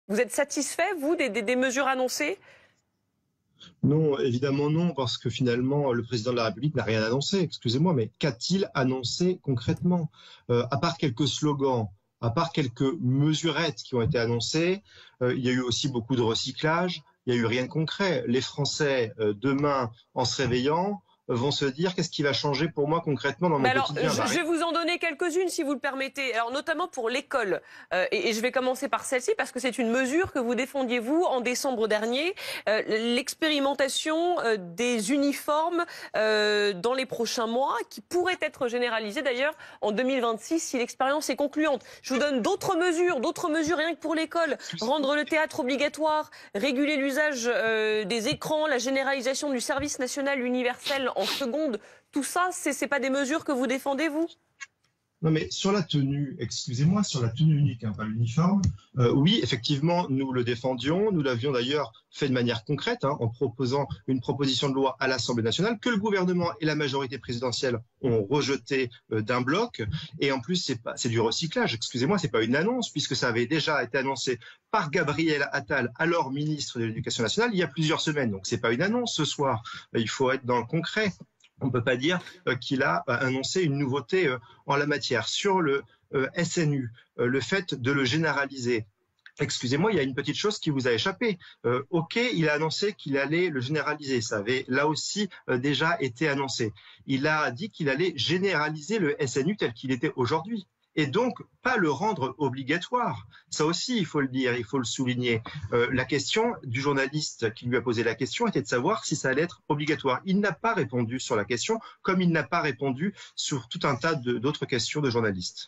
Vous êtes satisfait, vous, des mesures annoncées? Non, évidemment non, parce que finalement, le président de la République n'a rien annoncé. Excusez-moi, mais qu'a-t-il annoncé concrètement? À part quelques slogans, à part quelques mesurettes qui ont été annoncées, il y a eu aussi beaucoup de recyclage. Il n'y a eu rien de concret. Les Français, demain, en se réveillant, vont se dire qu'est-ce qui va changer pour moi concrètement dans Mais mon alors, quotidien? je vais vous en donner quelques-unes si vous le permettez. Alors, notamment pour l'école. Et je vais commencer par celle-ci parce que c'est une mesure que vous défendiez, vous, en décembre dernier. L'expérimentation des uniformes dans les prochains mois, qui pourrait être généralisée d'ailleurs en 2026 si l'expérience est concluante. Je vous donne d'autres mesures rien que pour l'école. Rendre le théâtre obligatoire, réguler l'usage des écrans, la généralisation du service national universel en seconde. Tout ça, c'est pas des mesures que vous défendez, vous? Non, mais sur la tenue, excusez-moi, sur la tenue unique, hein, pas l'uniforme, oui, effectivement, nous le défendions. Nous l'avions d'ailleurs fait de manière concrète, hein, en proposant une proposition de loi à l'Assemblée nationale que le gouvernement et la majorité présidentielle ont rejeté d'un bloc. Et en plus, c'est du recyclage. Excusez-moi, c'est pas une annonce, puisque ça avait déjà été annoncé par Gabriel Attal, alors ministre de l'Éducation nationale, il y a plusieurs semaines. Donc, c'est pas une annonce ce soir. Il faut être dans le concret. On ne peut pas dire qu'il a annoncé une nouveauté en la matière. Sur le SNU, le fait de le généraliser, excusez-moi, il y a une petite chose qui vous a échappé. OK, il a annoncé qu'il allait le généraliser. Ça avait là aussi déjà été annoncé. Il a dit qu'il allait généraliser le SNU tel qu'il était aujourd'hui. Et donc, pas le rendre obligatoire. Ça aussi, il faut le dire, il faut le souligner. La question du journaliste qui lui a posé la question était de savoir si ça allait être obligatoire. Il n'a pas répondu sur la question, comme il n'a pas répondu sur tout un tas d'autres questions de journalistes.